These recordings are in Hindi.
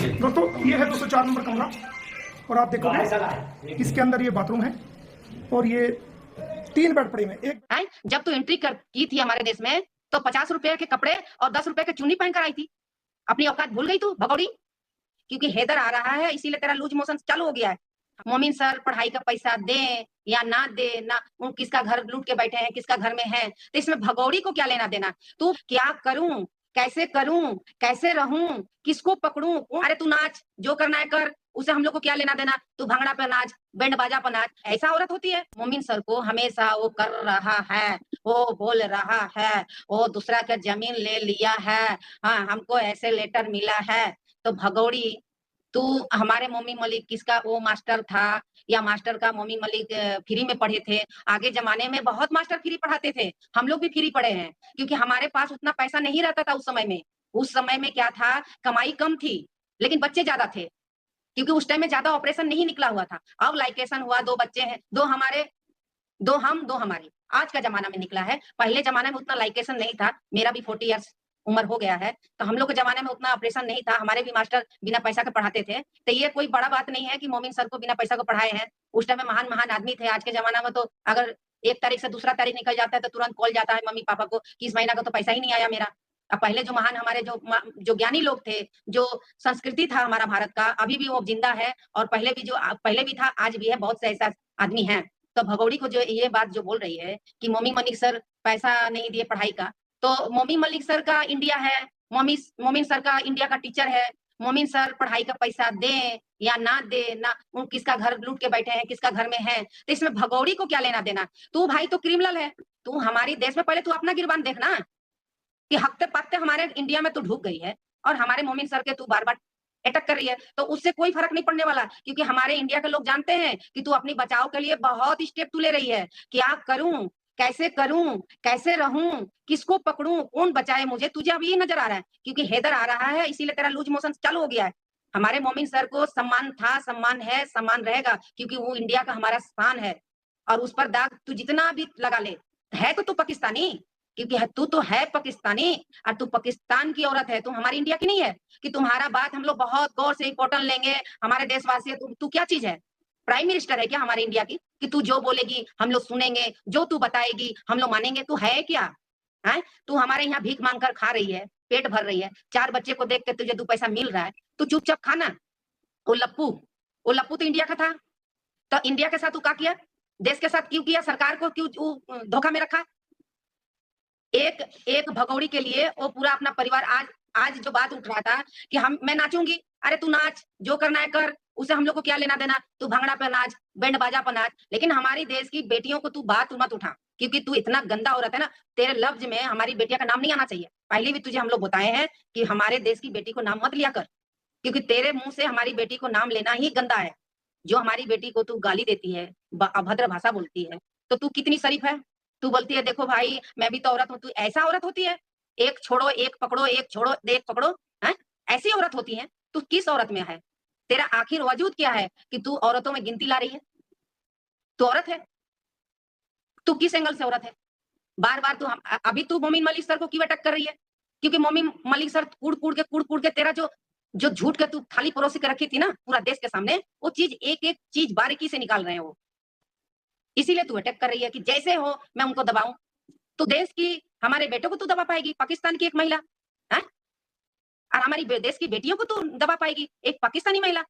दोस्तों ये है 204 नंबर कमरा और आप देखोगे इसके अंदर ये बाथरूम है और ये 3 बेड पड़े हुए हैं। एक जब तू एंट्री की थी हमारे देश में तो 50 रुपए के कपड़े और 10 रुपए के चुन्नी पहनकर आई थी। अपनी औकात भूल गई तू भगौड़ी? क्योंकि हैदर आ रहा है इसीलिए तेरा लूज मोशन चालू हो गया है। मोमिन सर पढ़ाई का पैसा दे या ना दे, ना किसका घर लूट के बैठे हैं, किसका घर में है, तो इसमें भगौड़ी को क्या लेना देना? तू क्या करूं, कैसे रहूं, किसको पकड़ूं? अरे तू नाच, जो करना है कर, उसे हम लोग को क्या लेना देना? तू भांगड़ा पे नाच, बैंड बाजा पे नाच, ऐसा औरत होती है? मोमिन सर को हमेशा वो कर रहा है, वो बोल रहा है, वो दूसरा का जमीन ले लिया है, हाँ हमको ऐसे लेटर मिला है। तो भगौड़ी तू हमारे मोमिन मलिक किसका वो मास्टर था या मास्टर का मोमिन मलिक फ्री में पढ़े थे? आगे जमाने में बहुत मास्टर फ्री पढ़ाते थे, हम लोग भी फ्री पढ़े हैं, क्योंकि हमारे पास उतना पैसा नहीं रहता था उस समय में। उस समय में क्या था, कमाई कम थी लेकिन बच्चे ज्यादा थे, क्योंकि उस टाइम में ज्यादा ऑपरेशन नहीं निकला हुआ था। अब लाइकेशन हुआ, 2 बच्चे हैं, 2 हमारे, 2 हम 2 हमारी, आज का जमाना में निकला है। पहले जमाने में उतना लाइकेशन नहीं था, मेरा भी 40 ईयर्स उम्र हो गया है, तो हम लोग के जमाने में उतना ऑपरेशन नहीं था, हमारे भी मास्टर बिना पैसा के पढ़ाते थे। तो ये कोई बड़ा बात नहीं है कि मोमिन सर को बिना पैसा को पढ़ाए हैं। उस टाइम में महान महान आदमी थे। आज के जमाना में तो अगर 1 तारीख से दूसरा तारीख निकल जाता है तो तुरंत कॉल जाता है मम्मी पापा को कि इस महीना का तो पैसा ही नहीं आया मेरा। अब पहले जो महान हमारे जो ज्ञानी लोग थे, जो संस्कृति था हमारा भारत का, अभी भी वो जिंदा है और पहले भी था, आज भी है, बहुत से ऐसा आदमी है। तो भगौड़ी को जो ये बात जो बोल रही है कि मोमी मलिक सर पैसा नहीं दिए पढ़ाई का, तो मोमी मलिक सर का इंडिया है, मोमिन सर का इंडिया का टीचर है। मोमिन सर पढ़ाई का पैसा दे या ना दे, ना किसका घर लूट के बैठे हैं, किसका घर में है, तो इसमें भगौड़ी को क्या लेना देना? तू भाई तो क्रिमिनल है। तू हमारी देश में पहले तू अपना गिरबान देखना कि हफ्ते पत्ते हमारे इंडिया में तू ढुक गई है और हमारे मोमिन सर के तू बार बार अटैक कर रही है, तो उससे कोई फर्क नहीं पड़ने वाला, क्योंकि हमारे इंडिया के लोग जानते हैं कि तू अपनी बचाव के लिए बहुत स्टेप तू ले रही है। क्या करूं, कैसे रहूं, किसको पकड़ूं, कौन बचाए मुझे? तुझे अब ये नजर आ रहा है क्योंकि हैदर आ रहा है इसीलिए तेरा लूज मोशन चालू हो गया है। हमारे मोमिन सर को सम्मान था, सम्मान है, सम्मान रहेगा, क्योंकि वो इंडिया का हमारा स्थान है। और उस पर दाग तू जितना भी लगा ले, है तो तू पाकिस्तानी, क्योंकि तू तो है पाकिस्तानी और तू पाकिस्तान की औरत है, तू हमारी इंडिया की नहीं है कि तुम्हारा बात हम लोग बहुत गौर से इम्पोर्टेंट लेंगे, हमारे देशवासी है। तू क्या चीज है? प्राइम मिनिस्टर है क्या हमारे इंडिया की कि तू जो बोलेगी हम लोग सुनेंगे, जो तू बताएगी हम लोग मानेंगे? तू है क्या? है तू हमारे यहाँ भीख मांग कर खा रही है, पेट भर रही है, 4 बच्चे को देख के तुझे 2 पैसा मिल रहा है, तू चुपचाप खाना। वो लप्पू तो इंडिया का था, तो इंडिया के साथ तू क्या किया? देश के साथ क्यों किया? सरकार को क्यों धोखा में रखा? एक भगौड़ी के लिए वो पूरा अपना परिवार आज जो बात उठ रहा था कि मैं नाचूंगी, अरे तू नाच, जो करना है कर, उसे हम लोग को क्या लेना देना? तू भांगड़ा पे नाच, बैंड बाजा पे नाच, लेकिन हमारी देश की बेटियों को तू बात मत उठा, क्योंकि तू इतना गंदा औरत है ना, तेरे लफ्ज में हमारी बेटियों का नाम नहीं आना चाहिए। पहले भी तुझे हम लोग बताए हैं कि हमारे देश की बेटी को नाम मत लिया कर, क्योंकि तेरे मुंह से हमारी बेटी को नाम लेना ही गंदा है। जो हमारी बेटी को तू गाली देती है, अभद्र भाषा बोलती है, तो तू कितनी शरीफ है? तू बोलती है देखो भाई मैं भी तो औरत हूँ। तू ऐसा औरत होती है? एक छोड़ो एक पकड़ो, एक छोड़ो एक पकड़ो, है ऐसी औरत होती है? तू किस औरत में है? तेरा आखिर वजूद क्या है कि तू औरतों में गिनती ला रही है? तू औरत है? तू किस एंगल से औरत है? बार बार अभी तू मोमिन मलिक सर को क्यों अटैक कर रही है? क्योंकि मोमिन मलिक सर कूड़ के तेरा जो झूठ के तू थाली परोसी के रखी थी ना पूरा देश के सामने, वो चीज एक चीज बारीकी से निकाल रहे हैं वो, इसीलिए तू अटैक कर रही है कि जैसे हो मैं उनको दबाऊं। तो देश की हमारे बेटों को तू दबा पाएगी, पाकिस्तान की एक महिला है, और हमारी देश की बेटियों को तू दबा पाएगी, एक पाकिस्तानी महिला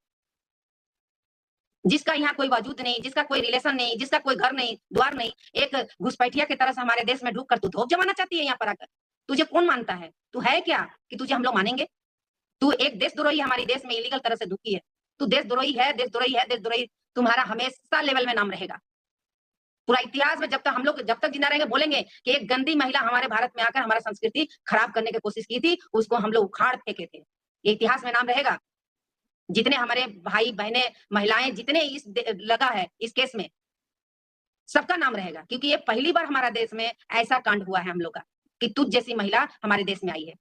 जिसका यहाँ कोई वजूद नहीं, जिसका कोई रिलेशन नहीं, जिसका कोई घर नहीं, द्वार नहीं, एक घुसपैठिया की तरह से हमारे देश में ढूक कर तू धोप जमाना चाहती है यहाँ पर आकर। तुझे कौन मानता है? तू है क्या कि तुझे हम लोग मानेंगे? तू एक देशद्रोही हमारे देश में इलीगल तरह से ढुकी है। तू देशद्रोही है, देशद्रोही है, देशद्रोही। तुम्हारा हमेशा लेवल में नाम रहेगा पूरा इतिहास में। जब तक जिंदा रहेंगे बोलेंगे कि एक गंदी महिला हमारे भारत में आकर हमारा संस्कृति खराब करने की कोशिश की थी, उसको हम लोग उखाड़ फेंके थे। ये इतिहास में नाम रहेगा। जितने हमारे भाई बहने महिलाएं जितने लगा है इस केस में, सबका नाम रहेगा, क्योंकि ये पहली बार हमारा देश में ऐसा कांड हुआ है हम लोग का कि तुझ जैसी महिला हमारे देश में आई है।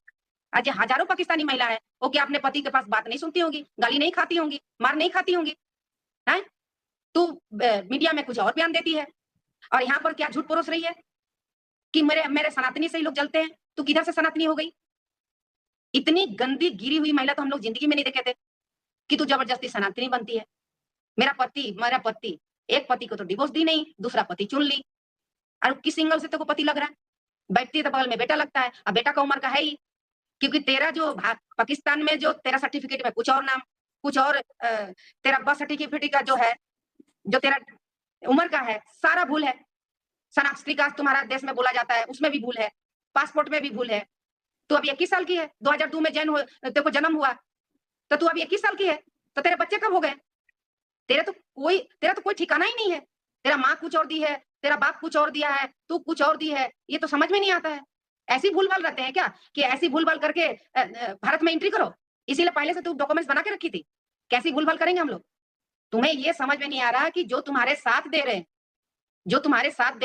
आज हजारों पाकिस्तानी महिला है, वो क्या अपने पति के पास बात नहीं सुनती होंगी, गाली नहीं खाती होंगी, मार नहीं खाती होंगी? है तू मीडिया में कुछ और बयान देती है और यहाँ पर क्या झूठ परोस रही है कि मेरे सनातनी से ही लोग जलते हैं। तू किधर से सनातनी हो गई? इतनी गंदी गिरी हुई महिला तो हम लोग जिंदगी में नहीं देखे थे। कि तू जबरदस्ती सनातनी बनती है। मेरा पति एक पति को तो डिवोर्स दी नहीं, दूसरा पति चुन ली। और किस एंगल से तेरे को पति लग रहा है? बैठती है तो बगल में बेटा लगता है। अब बेटा का उम्र का है ही, क्योंकि तेरा जो पाकिस्तान में जो तेरा सर्टिफिकेट में कुछ और नाम, कुछ और तेरा बर्थ सर्टिफिकेट का जो है, जो तेरा उम्र का है, सारा भूल है। शनाख्ती कास्ट तुम्हारा देश में बोला जाता है, उसमें भी भूल है, पासपोर्ट में भी भूल है। तू अभी 21 साल की है, 2002 में तेरे को जन्म हुआ, तो तू अभी 21 साल की है, तो तेरे बच्चे कब हो गए? तेरा तो कोई ठिकाना ही नहीं है। तेरा माँ कुछ और दी है, तेरा बाप कुछ और दिया है, तू कुछ और दी है, ये तो समझ में नहीं आता है। ऐसी भूल-भाल रहते हैं क्या कि ऐसी भूल-भाल करके भारत में एंट्री करो? इसीलिए पहले से तू डॉक्यूमेंट्स बना के रखी थी। कैसी भूल-भाल करेंगे हम लोग? तुम्हें ये समझ में नहीं आ रहा कि जो तुम्हारे साथ दे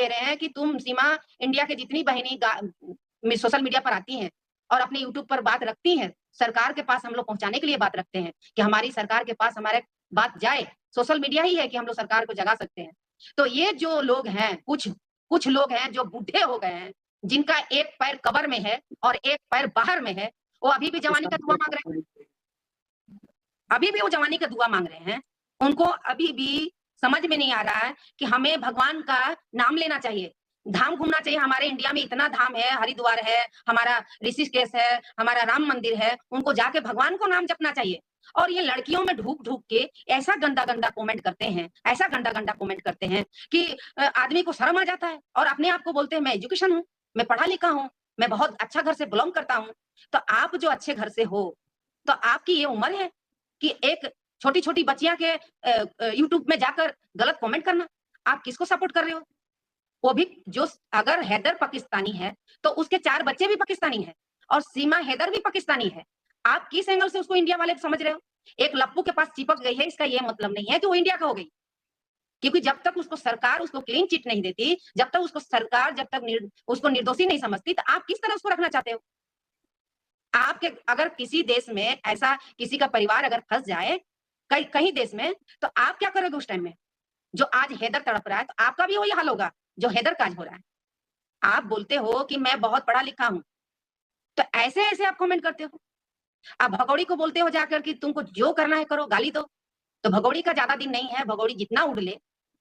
रहे हैं कि तुम सीमा इंडिया की जितनी बहनें सोशल मीडिया पर आती हैं और अपने यूट्यूब पर बात रखती हैं, सरकार के पास हम लोग पहुंचाने के लिए बात रखते हैं कि हमारी सरकार के पास हमारे बात जाए। सोशल मीडिया ही है कि हम लोग सरकार को जगा सकते हैं। तो ये जो लोग हैं, कुछ लोग हैं जो बूढ़े हो गए हैं, जिनका एक पैर कब्र में है और एक पैर बाहर में है, वो अभी भी जवानी का दुआ मांग रहे हैं। अभी भी वो जवानी का दुआ मांग रहे हैं। उनको अभी भी समझ में नहीं आ रहा है कि हमें भगवान का नाम लेना चाहिए, धाम घूमना चाहिए। हमारे इंडिया में इतना धाम है, हरिद्वार है, हमारा ऋषिकेश है, हमारा राम मंदिर है, उनको जाके भगवान को नाम जपना चाहिए। और ये लड़कियों में ढूक-ढूक के ऐसा गंदा-गंदा कमेंट करते हैं, ऐसा गंदा-गंदा कमेंट करते हैं कि आदमी को शर्म आ जाता है और अपने आप को बोलते हैं मैं एजुकेशन हूँ, मैं पढ़ा लिखा हूँ, मैं बहुत अच्छा घर से बिलॉन्ग करता हूँ। तो आप जो अच्छे घर से हो, तो आपकी ये उम्र है कि एक छोटी-छोटी बच्चियाँ के यूट्यूब में जाकर गलत कमेंट करना। आप किसको सपोर्ट कर रहे हो? वो भी जो अगर हैदर पाकिस्तानी है, तो उसके 4 बच्चे भी पाकिस्तानी हैं और सीमा हैदर भी पाकिस्तानी है। आप किस एंगल से उसको इंडिया वाले समझ रहे हो? एक लप्पू के पास चिपक गई है, इसका ये मतलब नहीं है कि वो इंडिया का हो गई। क्योंकि जब तक उसको सरकार उसको क्लीन चिट नहीं देती, जब तक उसको सरकार जब तक उसको निर्दोषी नहीं समझती, तो आप किस तरह उसको रखना चाहते हो? आपके अगर किसी देश में ऐसा किसी का परिवार अगर फंस जाए कहीं देश में, तो आप क्या करोगे उस टाइम में? जो आज हैदर तड़प रहा है, तो आपका भी वही हाल होगा जो हैदर का आज हो रहा है। आप बोलते हो कि मैं बहुत पढ़ा लिखा हूं, तो ऐसे-ऐसे आप कमेंट करते हो। आप भगौड़ी को बोलते हो जाकर कि तुमको जो करना है करो, गाली दो। तो भगौड़ी का ज्यादा दिन नहीं है, भगौड़ी जितना उड़ ले।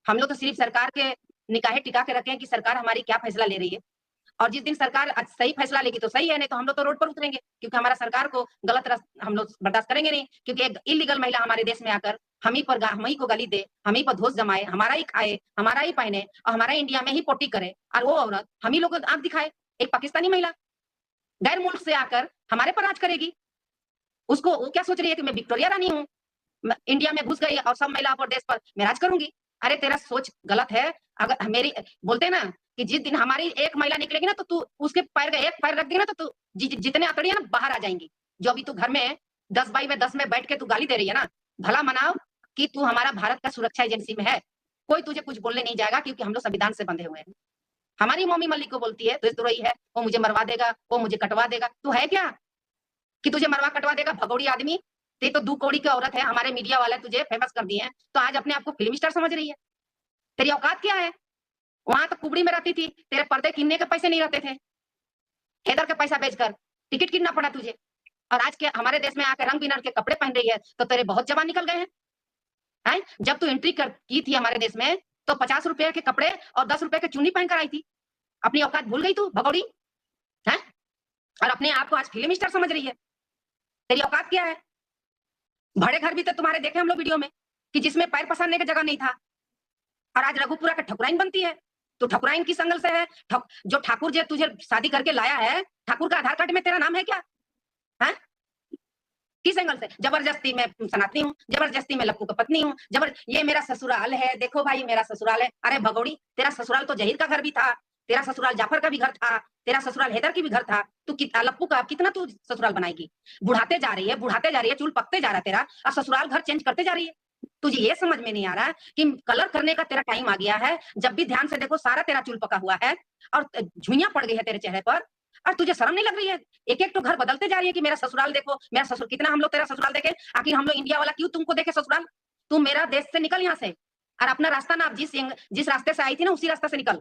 हम लोग तो सिर्फ सरकार के निगाहें टिका के रखे हैं कि सरकार हमारी क्या फैसला ले रही है। और जिस दिन सरकार सही फैसला लेगी तो सही है, नहीं तो हम लोग तो रोड पर उतरेंगे, क्योंकि हमारा सरकार को गलत हम लोग बर्दाश्त करेंगे नहीं। क्योंकि एक इलीगल महिला हमारे देश में आकर हम ही को गाली दे, हम ही पर धोस जमाए, हमारा ही खाए, हमारा ही पहने और हमारा इंडिया में ही पोटी करे, और वो औरत हम ही लोग को आंख दिखाए। एक पाकिस्तानी महिला गैर मुल्क से आकर हमारे पर राज करेगी। उसको वो क्या सोच रही है कि मैं विक्टोरिया रानी हूँ, इंडिया में घुस गई और सब महिला पर देश पर मैं राज करूंगी। अरे तेरा सोच गलत है। अगर मेरी बोलते ना कि जिस दिन हमारी एक महिला निकलेगी ना, तो तू उसके पैर का एक पैर रख देगी ना, तो तू जितने अकड़ी है ना बाहर आ जाएंगी। जो अभी तू घर में 10x10 में बैठ के तू गाली दे रही है ना, भला मनाओ कि तू हमारा भारत का सुरक्षा एजेंसी में है। कोई तुझे कुछ बोलने नहीं जाएगा, क्योंकि हम लोग संविधान से बंधे हुए हैं। हमारी मम्मी मलिक को बोलती है तो रही है, वो मुझे मरवा देगा, वो मुझे कटवा देगा। तू है क्या कि तुझे मरवा कटवा देगा? भगौड़ी आदमी, ते तो 2 कौड़ी की औरत है। हमारे मीडिया वाले तुझे फेमस कर दिए हैं, तो आज अपने आप को फिल्म स्टार समझ रही है। तेरी औकात क्या है? वहां तो कुबड़ी में रहती थी, तेरे पर्दे किनने के पैसे नहीं रहते थे, हैदर का पैसा बेचकर टिकट कितना पड़ा तुझे। और आज के हमारे देश में आकर रंग बिरंग के कपड़े पहन रही है, तो तेरे बहुत जवान निकल गए हैं। जब तू एंट्री की थी हमारे देश में, तो 50 रुपए के कपड़े और 10 रुपए के चुन्नी पहनकर आई थी। अपनी औकात भूल गई तू भगौड़ी है, और अपने आप को आज फिल्म स्टार समझ रही है। तेरी औकात क्या है? बड़े घर भी तो तुम्हारे देखे हम लोग वीडियो में, कि जिसमें पैर पसारने की जगह नहीं था, और आज रघुपुरा का ठकुराइन बनती है। तो ठकुराइन किस एंगल से है? जो ठाकुर जी तुझे शादी करके लाया है, ठाकुर का आधार कार्ड में तेरा नाम है क्या? है किस एंगल से? जबरदस्ती मैं सनातनी हूँ, जबरदस्ती मैं लप्पू का पत्नी हूँ, ये मेरा ससुराल है, देखो भाई मेरा ससुराल है। अरे भगौड़ी, तेरा ससुराल तो जहीर का घर भी था, तेरा ससुराल जाफर का भी घर था, तेरा ससुराल हैदर की भी घर था। तू लप्पू का कितना तू ससुराल बनाएगी? बुढ़ाते जा रही है, चूल पकते जा रहा है तेरा, और ससुराल घर चेंज करते जा रही है। तुझे ये समझ में नहीं आ रहा कि कलर करने का तेरा टाइम आ गया है। जब भी ध्यान से देखो, सारा तेरा चूल पका हुआ है और झुइयां पड़ गई है तेरे चेहरे पर, और तुझे शर्म नहीं लग रही है? एक एक तो घर बदलते जा रही है कि मेरा ससुराल देखो, मेरा ससुर कितना, हम लोग तेरा ससुराल देखे। आखिर हम लोग इंडिया वाला क्यों तुमको देखे ससुराल? तू मेरा देश से निकल यहाँ से, और अपना रास्ता ना, जिस रास्ते से आई थी ना, उसी रास्ते से निकल।